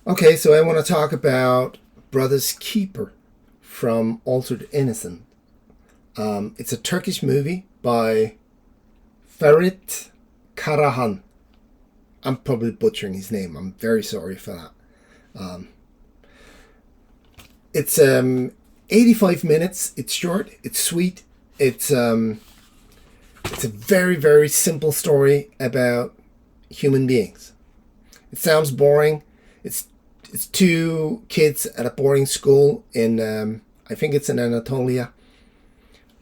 Okay, so I want to talk about Brother's Keeper from Altered Innocent. It's a Turkish movie by Ferit Karahan. I'm probably butchering his name. I'm very sorry for that. Um, it's 85 minutes. It's short. It's sweet. It's a very very simple story about human beings. It sounds boring. It's it's two kids at a boarding school in I think it's in Anatolia.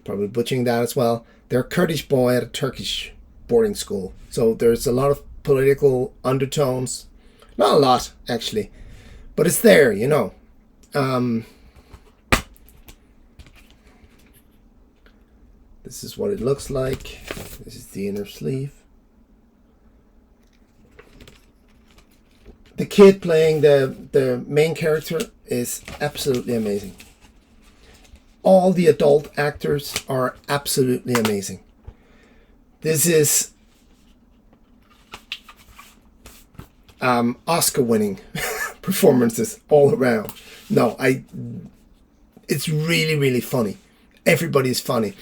Probably butchering that as well. They're a Kurdish boy at a Turkish boarding school. So there's a lot of political undertones. Not a lot, actually, but it's there, you know. Um, this is what it looks like. This is the inner sleeve. The kid playing the main character is absolutely amazing. All the adult actors are absolutely amazing. This is Oscar-winning performances all around. No, it's really really funny. Everybody is funny.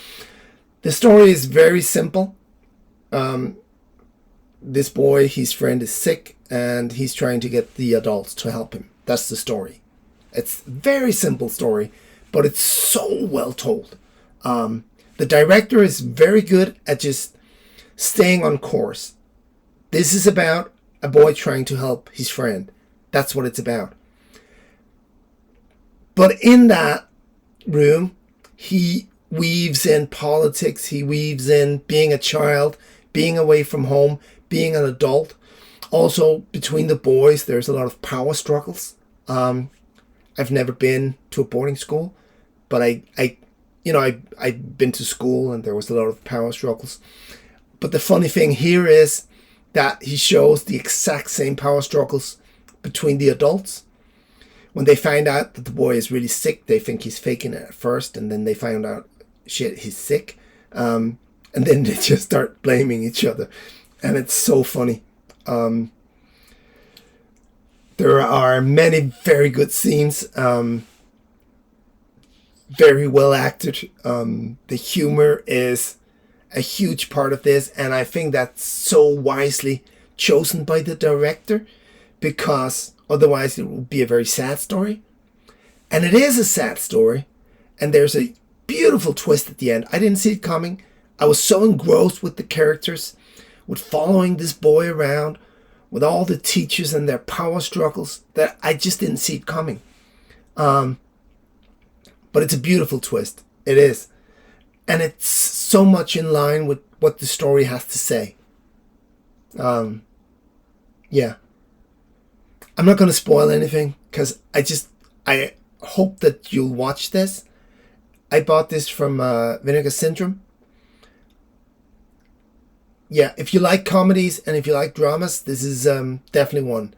The story is very simple. Um, this boy, his friend is sick, and he's trying to get the adults to help him. That's the story. It's a very simple story, but it's so well told. The director is very good at just staying on course. This is about a boy trying to help his friend. That's what it's about. But in that room, he weaves in politics, he weaves in being a child, being away from home, being an adult. Also, between the boys, there's a lot of power struggles. I've never been to a boarding school, but I've been to school and there was a lot of power struggles. But the funny thing here is that he shows the exact same power struggles between the adults. When they find out that the boy is really sick, they think he's faking it at first, and then they find out, shit, he's sick. And then they just start blaming each other. And it's so funny. There are many very good scenes, very well acted. The humor is a huge part of this, and I think that's so wisely chosen by the director, because otherwise it would be a very sad story. And it is a sad story, and there's a beautiful twist at the end. I didn't see it coming. I was so engrossed with the characters, with following this boy around, with all the teachers and their power struggles, that I just didn't see it coming. But it's a beautiful twist. It is. And it's so much in line with what the story has to say. Yeah. I'm not going to spoil anything, because I hope that you'll watch this. I bought this from Vinegar Syndrome. Yeah, if you like comedies and if you like dramas, this is definitely one.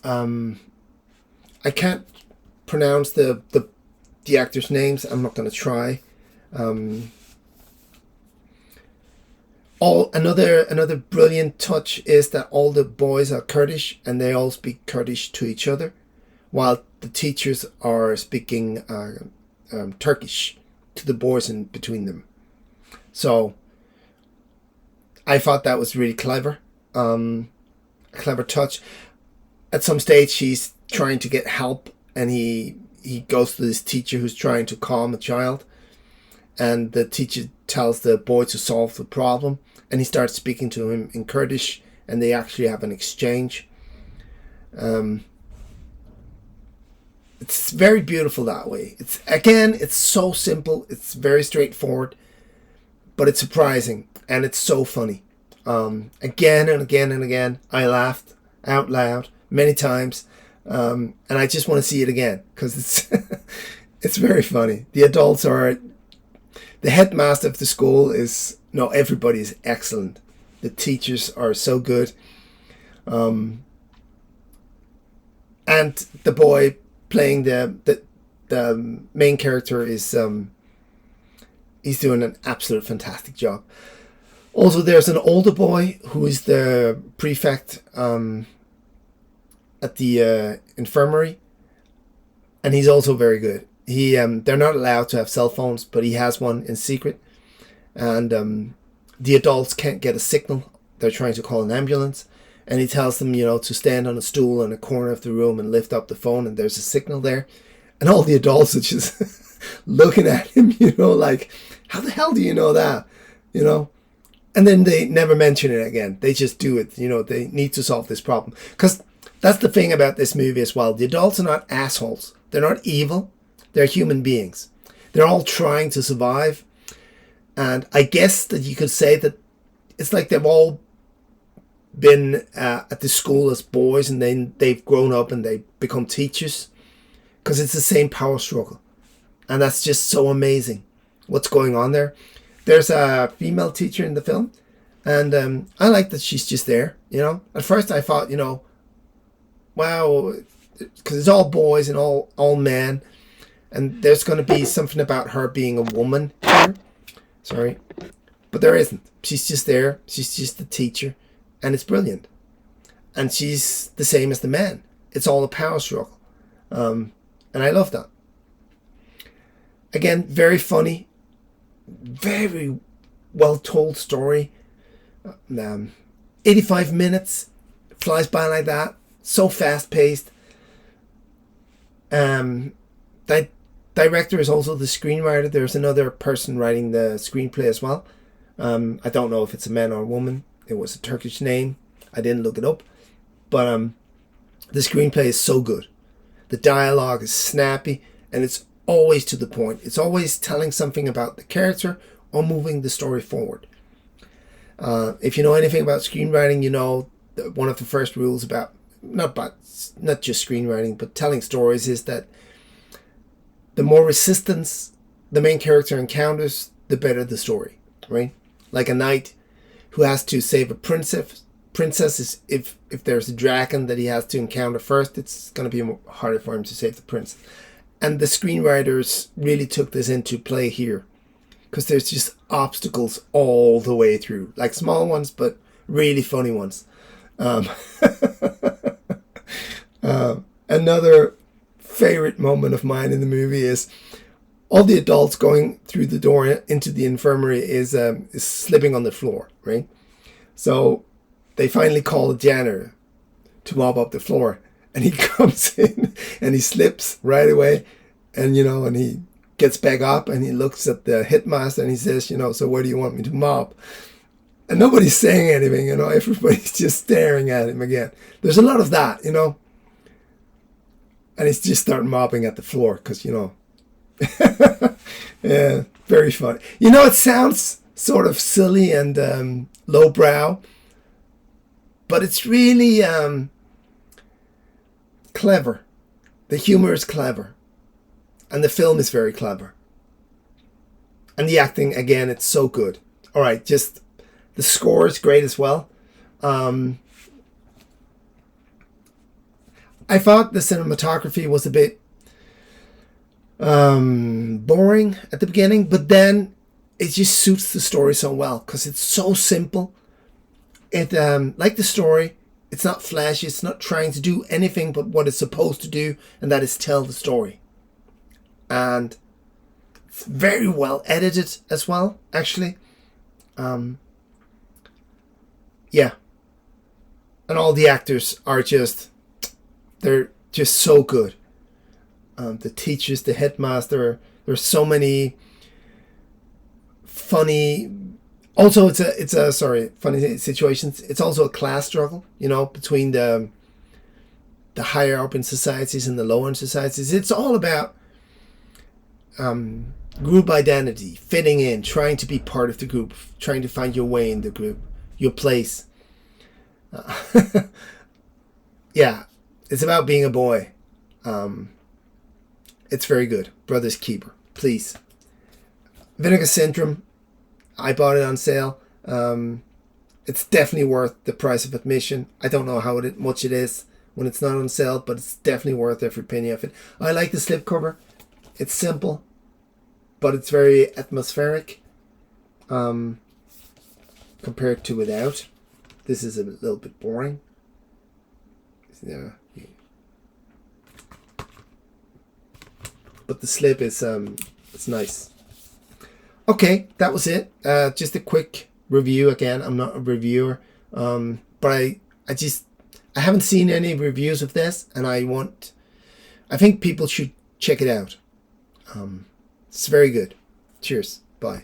I can't pronounce the actors' names. I'm not going to try. Another brilliant touch is that all the boys are Kurdish and they all speak Kurdish to each other, while the teachers are speaking Turkish to the boys in between them. So I thought that was really clever. A clever touch. At some stage, he's trying to get help, and he goes to this teacher who's trying to calm a child, and the teacher tells the boy to solve the problem, and he starts speaking to him in Kurdish, and they actually have an exchange. It's very beautiful that way. It's so simple. It's very straightforward, but it's surprising, and it's so funny. Again and again and again, I laughed out loud many times, and I just want to see it again, because it's it's very funny. The headmaster of the school is, no, everybody is excellent. The teachers are so good, and the boy playing the main character is he's doing an absolute fantastic job. Also, there's an older boy who is the prefect. at the infirmary, and he's also very good. They're not allowed to have cell phones, but he has one in secret, and the adults can't get a signal. They're trying to call an ambulance, and he tells them, to stand on a stool in a corner of the room and lift up the phone, and there's a signal there, and all the adults are just looking at him, like, how the hell do you know that, And then they never mention it again. They just do it. They need to solve this problem. Because that's the thing about this movie as well. The adults are not assholes. They're not evil. They're human beings. They're all trying to survive. And I guess that you could say that it's like they've all been at the school as boys, and then they've grown up and they become teachers. Because it's the same power struggle. And that's just so amazing. What's going on there. There's a female teacher in the film, and I like that she's just there, At first I thought, wow, because it's all boys and all men, and there's going to be something about her being a woman here. Sorry. But there isn't. She's just there. She's just a teacher, and it's brilliant. And she's the same as the men. It's all a power struggle. And I love that. Again, very funny. Very well told story. 85 minutes flies by like that. So fast paced. That director is also the screenwriter. There's another person writing the screenplay as well. I don't know if it's a man or a woman. It was a Turkish name. I didn't look it up. But the screenplay is so good. The dialogue is snappy, and it's always to the point. It's always telling something about the character or moving the story forward. If you know anything about screenwriting, one of the first rules about not just screenwriting, but telling stories is that the more resistance the main character encounters, the better the story, right? Like a knight who has to save a princess is, if there's a dragon that he has to encounter first, it's going to be harder for him to save the prince. And the screenwriters really took this into play here, because there's just obstacles all the way through, like small ones, but really funny ones. Another favorite moment of mine in the movie is all the adults going through the door into the infirmary is slipping on the floor, right? So they finally call a janitor to mop up the floor. And he comes in and he slips right away, and and he gets back up and he looks at the headmaster and he says, so where do you want me to mop? And nobody's saying anything, everybody's just staring at him again. There's a lot of that, and he's just starting mopping at the floor because, yeah, very funny. It sounds sort of silly and lowbrow, but it's really clever. The humor is clever, and the film is very clever, and the acting, again, it's so good. All right, just the score is great as well. I thought the cinematography was a bit boring at the beginning, but then it just suits the story so well because it's so simple. It like the story. It's not flashy. It's not trying to do anything but what it's supposed to do, and that is tell the story. And it's very well edited as well, actually. Yeah. And all the actors are they're just so good. The teachers, the headmaster, there's so many funny... Also, it's a funny situations. It's also a class struggle, between the higher up in societies and the lower in societies. It's all about group identity, fitting in, trying to be part of the group, trying to find your way in the group, your place. Yeah, it's about being a boy. It's very good. Brother's Keeper, please. Vinegar Syndrome. I bought it on sale. It's definitely worth the price of admission. I don't know how much it is when it's not on sale, but it's definitely worth every penny of it. I like the slipcover. It's simple, but it's very atmospheric compared to without. This is a little bit boring. Yeah, but the slip is it's nice. Okay, that was it. Just a quick review. Again, I'm not a reviewer, but I haven't seen any reviews of this, and I think people should check it out. It's very good. Cheers. Bye.